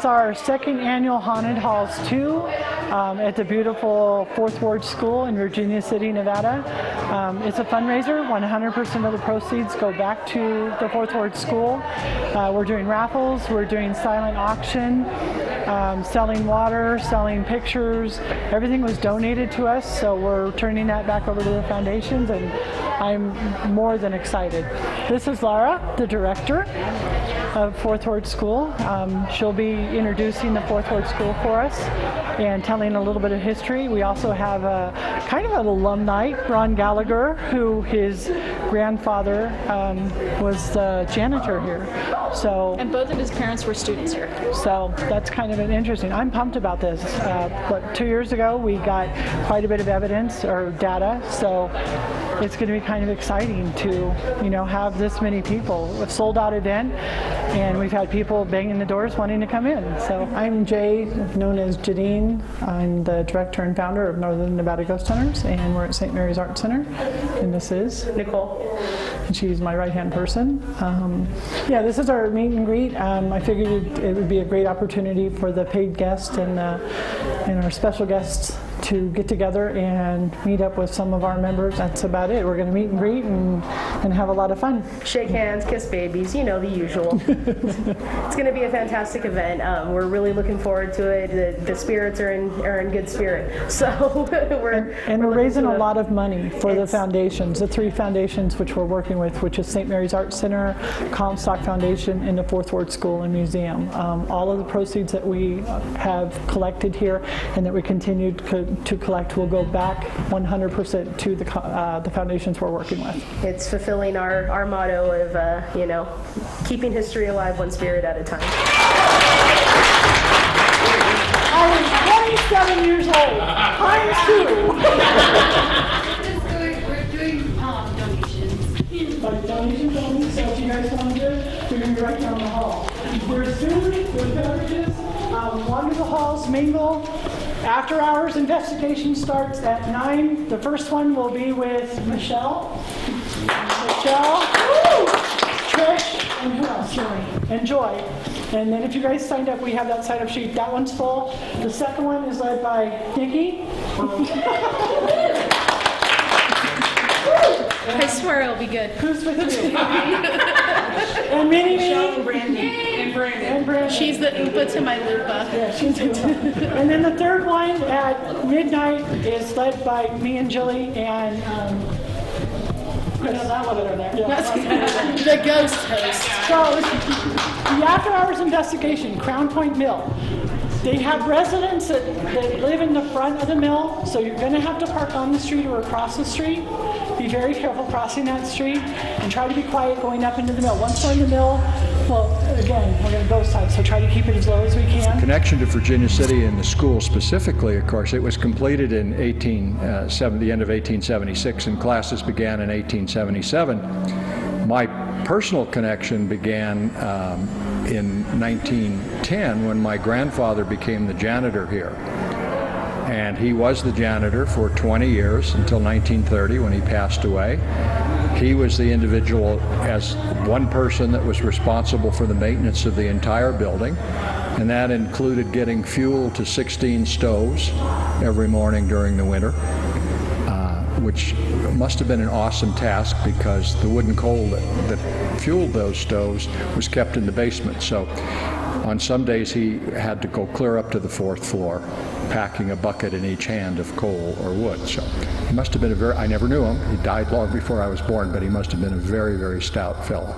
our second annual Haunted Halls 2 at the beautiful 4th Ward School in Virginia City, Nevada. It's a fundraiser. 100% of the proceeds go back to the 4th Ward School. We're doing raffles, we're doing silent auction, selling water, selling pictures. Everything was donated to us, so we're turning that back over to the foundations, and I'm more than excited. This is Laura, the director of 4th Ward School. She'll be introducing the 4th Ward School for us and telling a little bit of history. We also have a kind of an alumni, Ron Gallagher, who his grandfather was the janitor here. And both of his parents were students here. So that's kind of an interesting. I'm pumped about this. But 2 years ago we got quite a bit of evidence or data, so it's going to be kind of exciting to, have this many people. A sold out event, and we've had people banging the doors wanting to come in. So I'm Jay, known as Janine. I'm the director and founder of Northern Nevada Ghost Hunters, and we're at St. Mary's Art Center. And this is Nicole, and she's my right-hand person. This is our meet and greet. I figured it would be a great opportunity for the paid guests and our special guests to get together and meet up with some of our members. That's about it. We're going to meet and greet and have a lot of fun. Shake hands, kiss babies, the usual. It's going to be a fantastic event. We're really looking forward to it. The spirits are in good spirit. So we're raising a lot of money for the foundations, the 3 foundations which we're working with, which is St. Mary's Art Center, Comstock Foundation, and the 4th Ward School and Museum. All of the proceeds that we have collected here and that we continue to collect will go back 100% to the foundations we're working with. It's fulfilling our motto of, keeping history alive one spirit at a time. I am 27 years old. We're doing donations. Donations only, so if you guys want to do it, we're going to be right down the hall. There's food, there's beverages, wander the halls, mingle. After hours investigation starts at 9. The first one will be with Michelle, Trish, and who else? And Joy. And then if you guys signed up, we have that sign-up sheet. That one's full. The second one is led by Nikki. I swear it'll be good. Who's with you? And Minnie, Michelle, and Brandy. And Brandon. She's the Oompa to my Loompa. Yeah, she's And then the third one at midnight is led by me and Jilly and that one over there. Yeah. The ghost host. So the after hours investigation, Crown Point Mill. They have residents that live in the front of the mill, so you're going to have to park on the street or across the street. Be very careful crossing that street and try to be quiet going up into the mill. Once we're in the mill, well, again, we're going to go side, so try to keep it as low as we can. Connection to Virginia City and the school specifically, of course, it was completed in the end of 1876, and classes began in 1877. My personal connection began in 1910 when my grandfather became the janitor here. And he was the janitor for 20 years until 1930 when he passed away. He was the individual as one person that was responsible for the maintenance of the entire building, and that included getting fuel to 16 stoves every morning during the winter, which must have been an awesome task because the wooden coal that fueled those stoves was kept in the basement. So on some days he had to go clear up to the 4th floor, packing a bucket in each hand of coal or wood. So he must have been I never knew him. He died long before I was born, but he must have been a very, very stout fellow.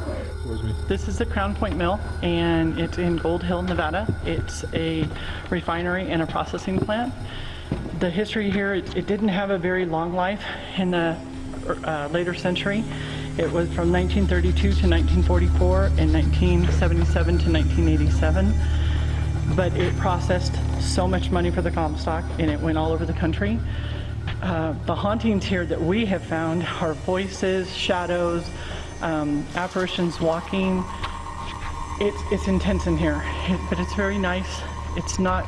This is the Crown Point Mill, and it's in Gold Hill, Nevada. It's a refinery and a processing plant. The history here, it didn't have a very long life in the later century. It was from 1932 to 1944 and 1977 to 1987. But it processed so much money for the Comstock, and it went all over the country. The hauntings here that we have found are voices, shadows, apparitions walking. It's intense in here, but it's very nice. It's not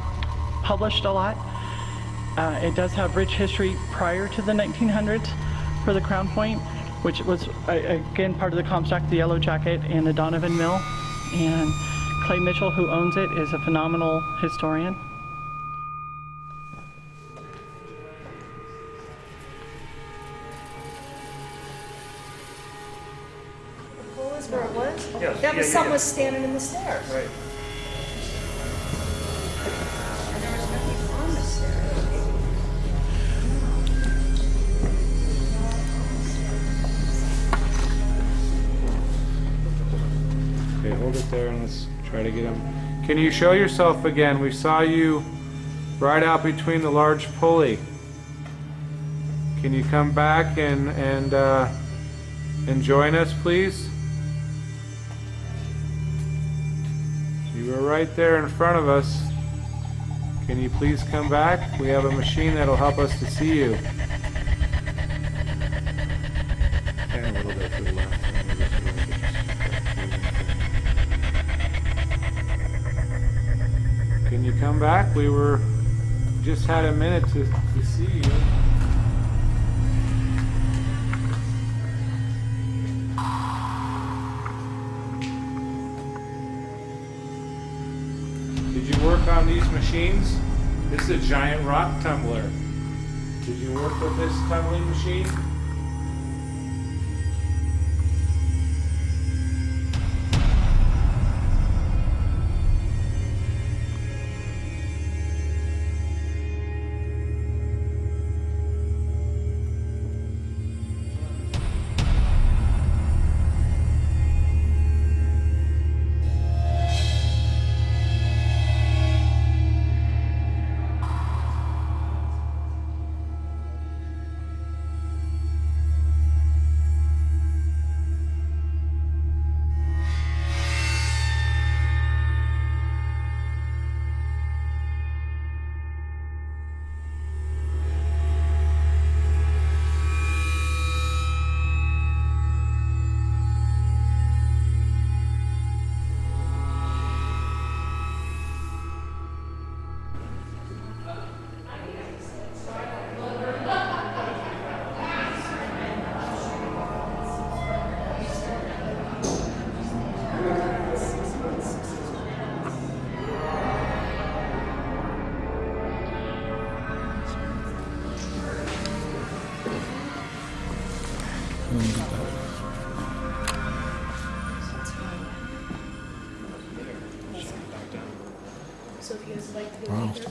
published a lot. It does have rich history prior to the 1900s for the Crown Point, which was, again, part of the Comstock, the Yellow Jacket, and the Donovan Mill. And Clay Mitchell, who owns it, is a phenomenal historian. Well, is where it was? Yes, That was yeah, someone yeah. standing in the stairs. Right. And there was nothing on the stairs. Okay, hold it there and let's try to get him. Can you show yourself again? We saw you right out between the large pulley. Can you come back and join us, please? You were right there in front of us. Can you please come back? We have a machine that'll help us to see you. And a little bit to the left. Can you come back? We just had a minute to see you. Did you work on these machines? This is a giant rock tumbler. Did you work with this tumbling machine?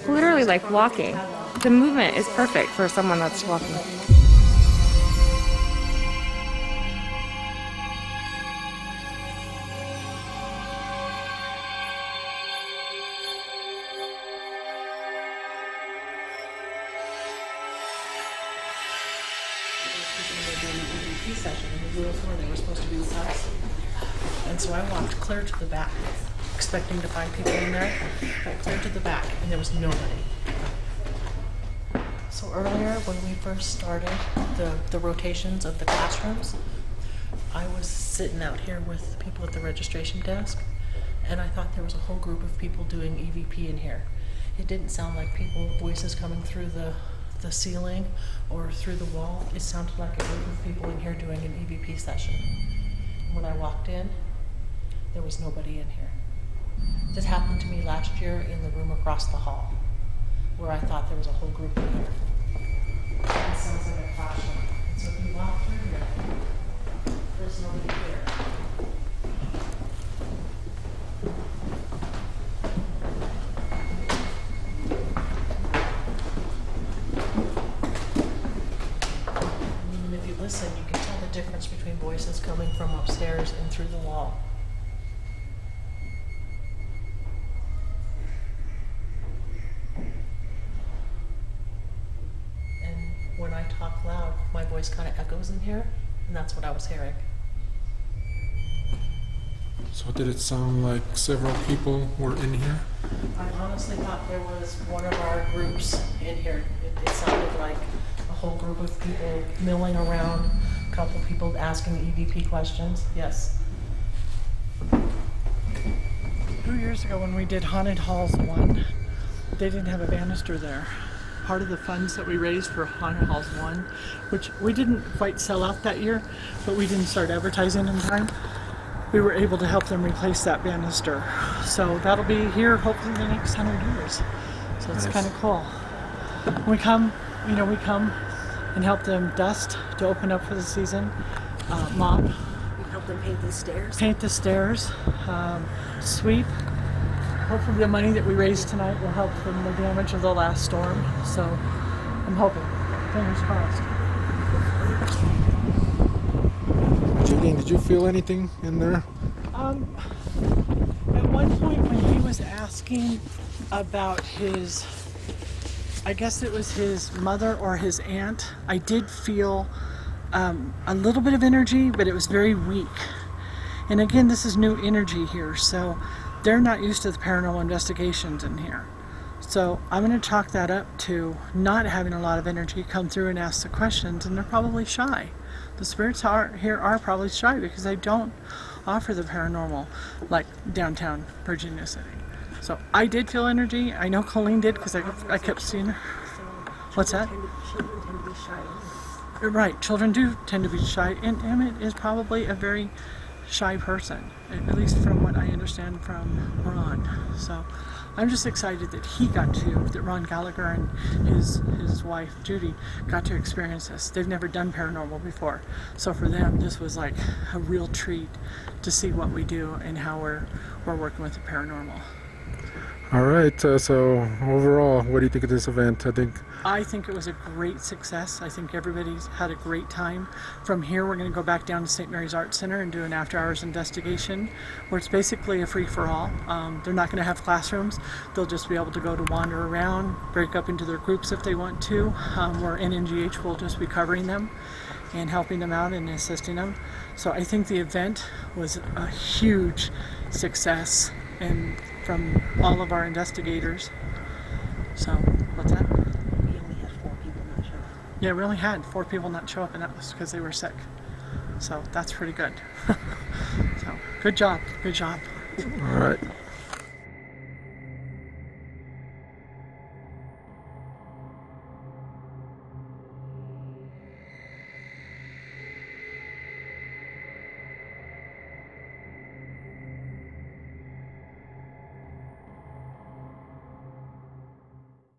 Literally like walking. The movement is perfect for someone that's walking. Session in the little floor, they were supposed to be with us. And so I walked clear to the back, expecting to find people in there. Got clear to the back, and there was nobody. So earlier, when we first started the rotations of the classrooms, I was sitting out here with people at the registration desk, and I thought there was a whole group of people doing EVP in here. It didn't sound like voices coming through the ceiling or through the wall. It sounded like a group of people in here doing an EVP session. When I walked in, there was nobody in here. This happened to me last year in the room across the hall, where I thought there was a whole group in here. It sounds like a classroom. And so if you walk through here, there's nobody here. Listen, you can tell the difference between voices coming from upstairs and through the wall. And when I talk loud, my voice kind of echoes in here, and that's what I was hearing. So did it sound like several people were in here? I honestly thought there was one of our groups in here. It sounded like a whole group of people milling around, a couple people asking EVP questions. Yes. 2 years ago when we did Haunted Halls 1, they didn't have a banister there. Part of the funds that we raised for Haunted Halls 1, which we didn't quite sell out that year, but we didn't start advertising in time. we were able to help them replace that banister. So that'll be here hopefully in the next 100 years. So it's Nice. kind of cool. We come, we come and help them dust to open up for the season, mop, Help them paint the stairs. paint the stairs, sweep. Hopefully the money that we raised tonight will help from the damage of the last storm. So I'm hoping. Fingers crossed. Julian, did you feel anything in there? At one point when he was asking about his, I guess it was his mother or his aunt, I did feel a little bit of energy, but it was very weak. And again, this is new energy here, so they're not used to the paranormal investigations in here. So I'm going to chalk that up to not having a lot of energy come through and ask the questions, and they're probably shy. The spirits here are probably shy because they don't offer the paranormal like downtown Virginia City. So I did feel energy. I know Colleen did because I kept seeing her. What's that? Children tend to be shy. Right, children do tend to be shy, and Emmett is probably a very shy person, at least from what I understand from Ron. So I'm just excited that that Ron Gallagher and his wife Judy got to experience this. They've never done paranormal before, so for them this was like a real treat to see what we do and how we're working with the paranormal. All right, so overall, what do you think of this event? I think it was a great success. I think everybody's had a great time. From here, we're going to go back down to St. Mary's Art Center and do an after-hours investigation, where it's basically a free-for-all. They're not going to have classrooms. They'll just be able to go to wander around, break up into their groups if they want to, where NNGH will just be covering them and helping them out and assisting them. So I think the event was a huge success, and from all of our investigators. So, what's that? We only had 4 people not show up. Yeah, we only had 4 people not show up, and that was because they were sick. So that's pretty good. So good job, good job. All right.